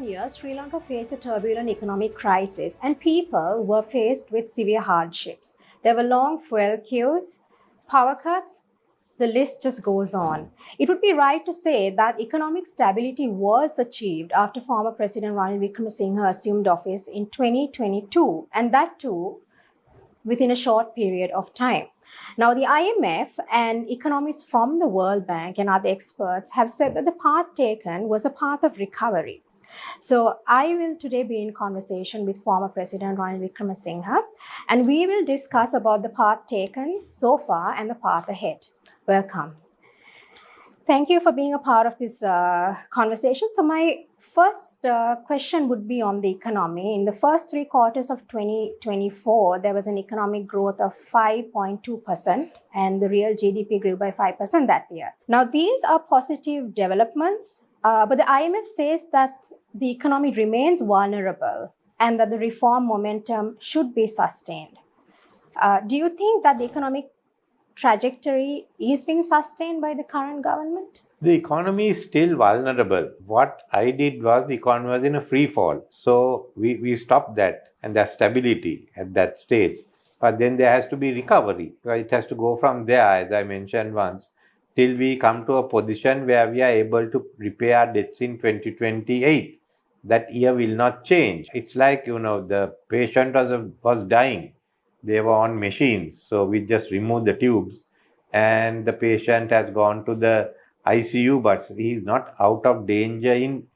earlier, Sri Lanka faced a turbulent economic crisis and people were faced with severe hardships. There were long fuel queues, power cuts, the list just goes on. It would be right to say that economic stability was achieved after former President Ranil Wickremesinghe assumed office in 2022, and that too within a short period of time. Now, the IMF and economists from the World Bank and other experts have said that the path taken was a path of recovery. So, I will today be in conversation with former President Ranil Wickremesinghe, and we will discuss about the path taken so far and the path ahead. Welcome. Thank you for being a part of this conversation. So my first question would be on the economy. In the first 3 quarters of 2024, there was an economic growth of 5.2% and the real GDP grew by 5% that year. Now, these are positive developments, but the IMF says that the economy remains vulnerable and that the reform momentum should be sustained. Do you think that the economic trajectory is being sustained by the current government? The economy is still vulnerable. What I did was the economy was in a free fall. So we stopped that and there's stability at that stage. But then there has to be recovery. It has to go from there, as I mentioned once, till we come to a position where we are able to repay our debts in 2028. That year will not change. It's like, the patient was dying. They were on machines, so we just removed the tubes and the patient has gone to the ICU, but he is not out of danger in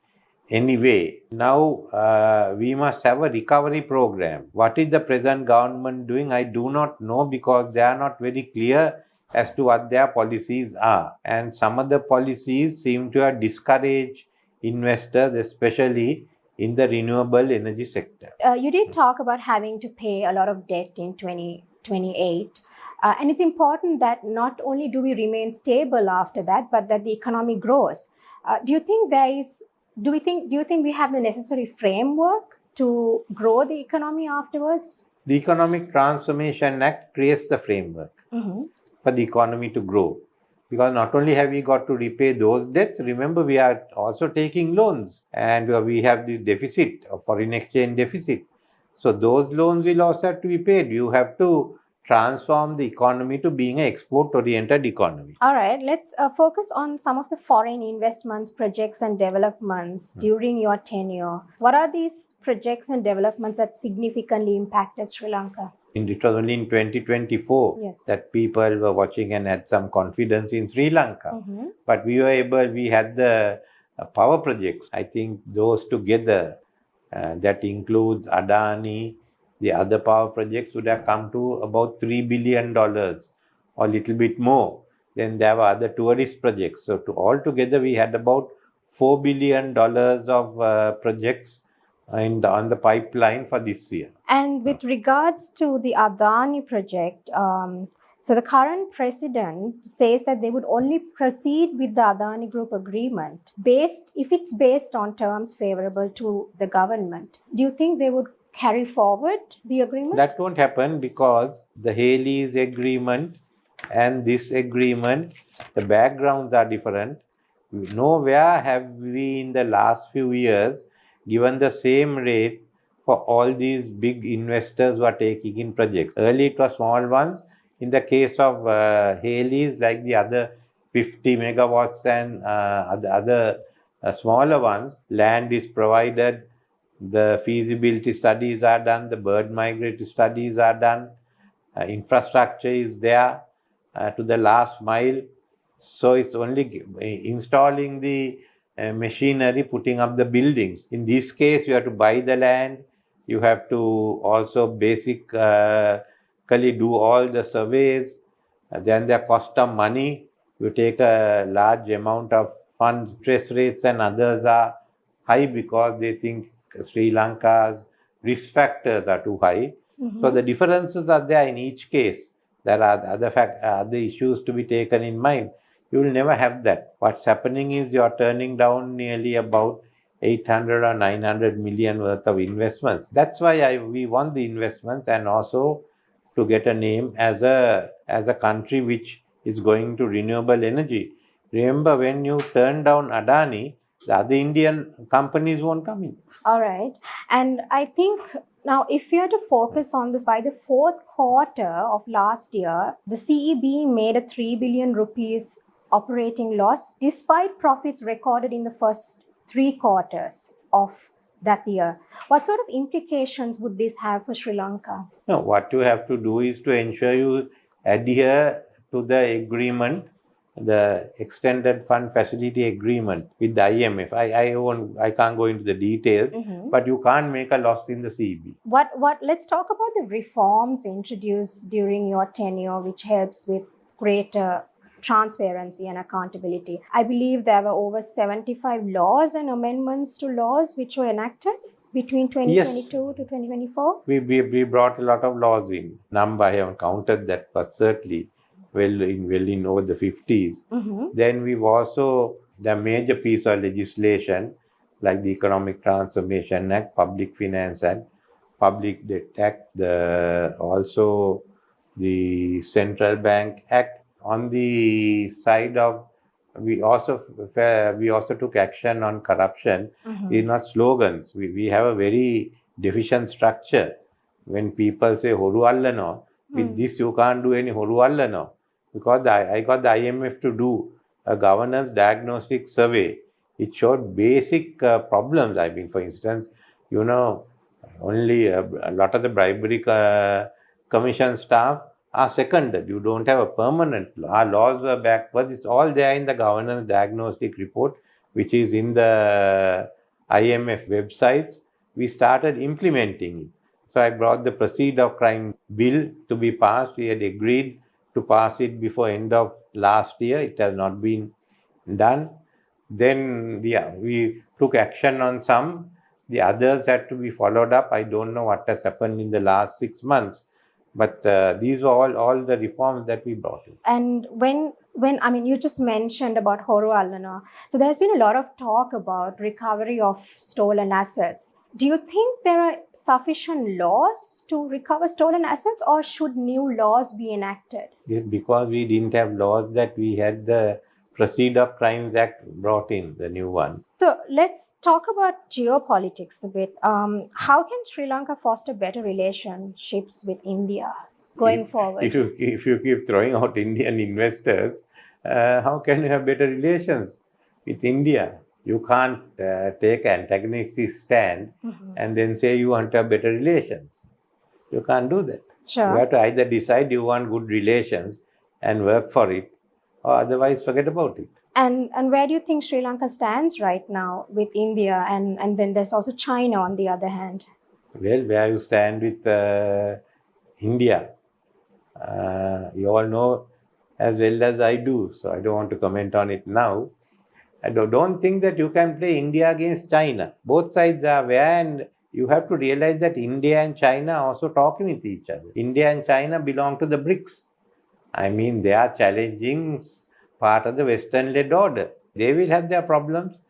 any way. Now, we must have a recovery program. What is the present government doing? I do not know because they are not very clear as to what their policies are. And some of the policies seem to have discouraged investors, especially in the renewable energy sector. You did talk about having to pay a lot of debt in 2028. And it's important that not only do we remain stable after that, but that the economy grows. Do you think we have the necessary framework to grow the economy afterwards? The Economic Transformation Act creates the framework for the economy to grow. Because not only have we got to repay those debts, remember we are also taking loans and we have the deficit, a foreign exchange deficit. So those loans will also have to be paid. You have to transform the economy to being an export-oriented economy. All right, let's focus on some of the foreign investments, projects and developments during your tenure. What are these projects and developments that significantly impacted Sri Lanka? It was only in 2024 that people were watching and had some confidence in Sri Lanka. But we had the power projects. I think those together, that includes Adani, the other power projects would have come to about $3 billion or a little bit more. Then there were other tourist projects. So altogether, we had about $4 billion of projects on the pipeline for this year. And with regards to the Adani project, so the current president says that they would only proceed with the Adani Group agreement if it's based on terms favorable to the government. Do you think they would carry forward the agreement? That won't happen because the Haley's agreement and this agreement, the backgrounds are different. Nowhere have we in the last few years given the same rate for all these big investors who are taking in projects. Early it was small ones. In the case of Haley's, like the other 50 megawatts and other smaller ones, land is provided, the feasibility studies are done, the bird migratory studies are done, infrastructure is there to the last mile. So it's only installing the machinery, putting up the buildings. In this case, you have to buy the land. You have to also basically do all the surveys. Then the cost of money. You take a large amount of funds. Interest rates and others are high because they think Sri Lanka's risk factors are too high. So the differences are there in each case. There are other issues to be taken in mind. You will never have that. What's happening is you're turning down nearly about 800 or 900 million worth of investments. That's why we want the investments and also to get a name as a country which is going to renewable energy. Remember, when you turned down Adani, The other Indian companies won't come in. All right. And I think now, if we are to focus on this, by the fourth quarter of last year, the CEB made a 3 billion rupees operating loss despite profits recorded in the first 3 quarters of that year. What sort of implications would this have for Sri Lanka? No, what you have to do is to ensure you adhere to the agreement, the extended fund facility agreement with the IMF. I can't go into the details, but you can't make a loss in the CB. Let's talk about the reforms introduced during your tenure, which helps with greater transparency and accountability. I believe there were over 75 laws and amendments to laws which were enacted between 2022 to 2024. We brought a lot of laws in. Number, I haven't counted that, but certainly well in over the 50s. Then we've also, the major piece of legislation like the Economic Transformation Act, Public Finance Act, Public Debt Act, also the Central Bank Act. On the side of, we also took action on corruption. It's not slogans. We have a very deficient structure. When people say Horu Allano, with this you can't do any Horu Allano. Because I got the IMF to do a governance diagnostic survey. It showed basic problems. I mean, for instance, only a lot of the bribery commission staff are seconded. You don't have a permanent law. Our laws were backwards. It's all there in the governance diagnostic report, which is in the IMF websites. We started implementing it. So I brought the Proceed of Crime bill to be passed. We had agreed to pass it before end of last year. It has not been done. Then we took action on some. The others had to be followed up. I don't know what has happened in the last 6 months. But these are all the reforms that we brought in. And when I mean, you just mentioned about Horu Allana. So there's been a lot of talk about recovery of stolen assets. Do you think there are sufficient laws to recover stolen assets, or should new laws be enacted? Yes, because we didn't have laws, that we had the Proceed of Crimes Act brought in, the new one. So let's talk about geopolitics a bit. How can Sri Lanka foster better relationships with India going forward? If you keep throwing out Indian investors, how can you have better relations with India? You can't take an antagonistic stand and then say you want to have better relations. You can't do that. Sure. You have to either decide you want good relations and work for it, or otherwise forget about it. And where do you think Sri Lanka stands right now with India? And then there's also China on the other hand. Well, where you stand with India, you all know as well as I do, so I don't want to comment on it now. I don't think that you can play India against China. Both sides are there, and you have to realize that India and China are also talking with each other. India and China belong to the BRICS. I mean, they are challenging part of the Western-led order. They will have their problems.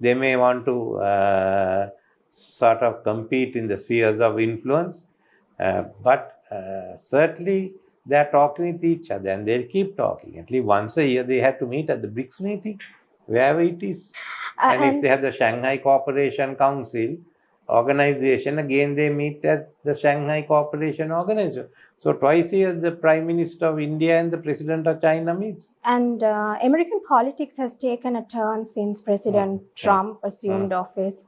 They may want to sort of compete in the spheres of influence, but certainly they are talking with each other, and they'll keep talking. At least once a year they have to meet at the BRICS meeting, wherever it is. And if they have the Shanghai Cooperation Council organization, again they meet at the Shanghai Cooperation Organization. So twice a year the Prime Minister of India and the President of China meets. And American politics has taken a turn since President Trump assumed office.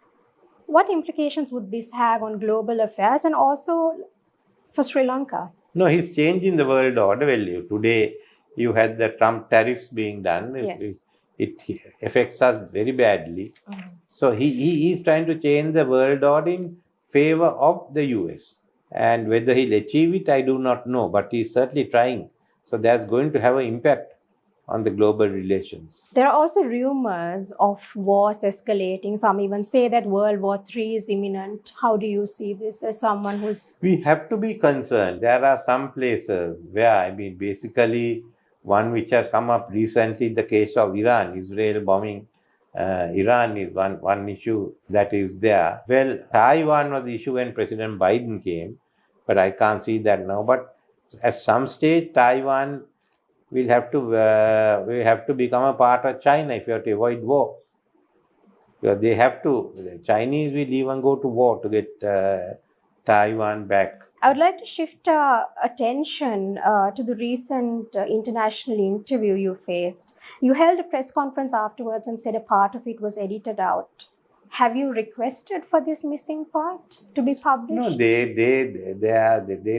What implications would this have on global affairs and also for Sri Lanka? No, he's changing the world order. Well, today you had the Trump tariffs being done. Yes. It affects us very badly. So he is trying to change the world order in favor of the US. And whether he'll achieve it, I do not know. But he's certainly trying. So that's going to have an impact on the global relations. There are also rumors of wars escalating. Some even say that World War III is imminent. How do you see this as someone who's... We have to be concerned. There are some places where, I mean, basically one which has come up recently, the case of Iran, Israel bombing Iran is one issue that is there. Well, Taiwan was the issue when President Biden came, but I can't see that now. But at some stage, Taiwan will have to become a part of China if you have to avoid war. Because they have to, the Chinese will even go to war to get Taiwan back. I would like to shift attention to the recent international interview you faced. You held a press conference afterwards and said a part of it was edited out. Have you requested for this missing part to be published? No, they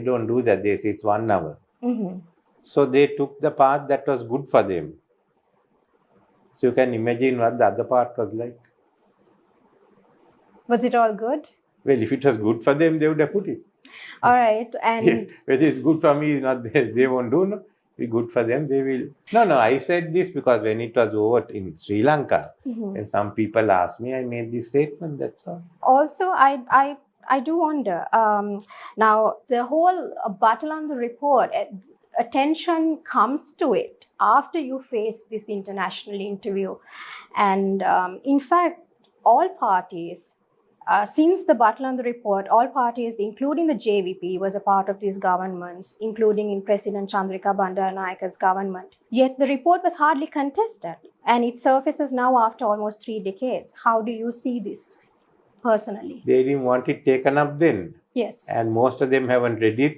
don't do that. They say it's 1 hour. Mm-hmm. So they took the part that was good for them. So you can imagine what the other part was like. Was it all good? Well, if it was good for them, they would have put it. All right. And Whether it's good for me, not they won't do. No, be good for them. They will. No. I said this because when it was over in Sri Lanka, and some people asked me, I made this statement. That's all. Also, I do wonder. Now, the whole battle on the report, attention comes to it after you face this international interview, and in fact, all parties. Since the battle on the report, all parties, including the JVP, was a part of these governments, including in President Chandrika Bandaranaike's government. Yet the report was hardly contested, and it surfaces now after almost 3 decades. How do you see this personally? They didn't want it taken up then. Yes. And most of them haven't read it.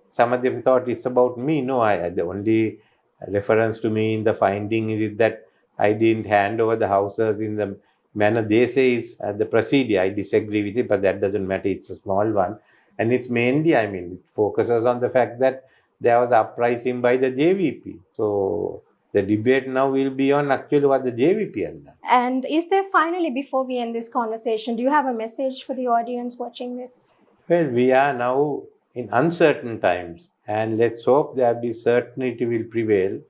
Some of them thought it's about me. No, the only reference to me in the finding is that I didn't hand over the houses in the manner they say is the procedure. I disagree with it, but that doesn't matter. It's a small one. And it's mainly, it focuses on the fact that there was uprising by the JVP. So the debate now will be on actually what the JVP has done. And is there finally, before we end this conversation, do you have a message for the audience watching this? Well, we are now in uncertain times, and let's hope that the certainty will prevail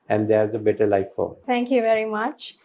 and there's a better life forward. Thank you very much.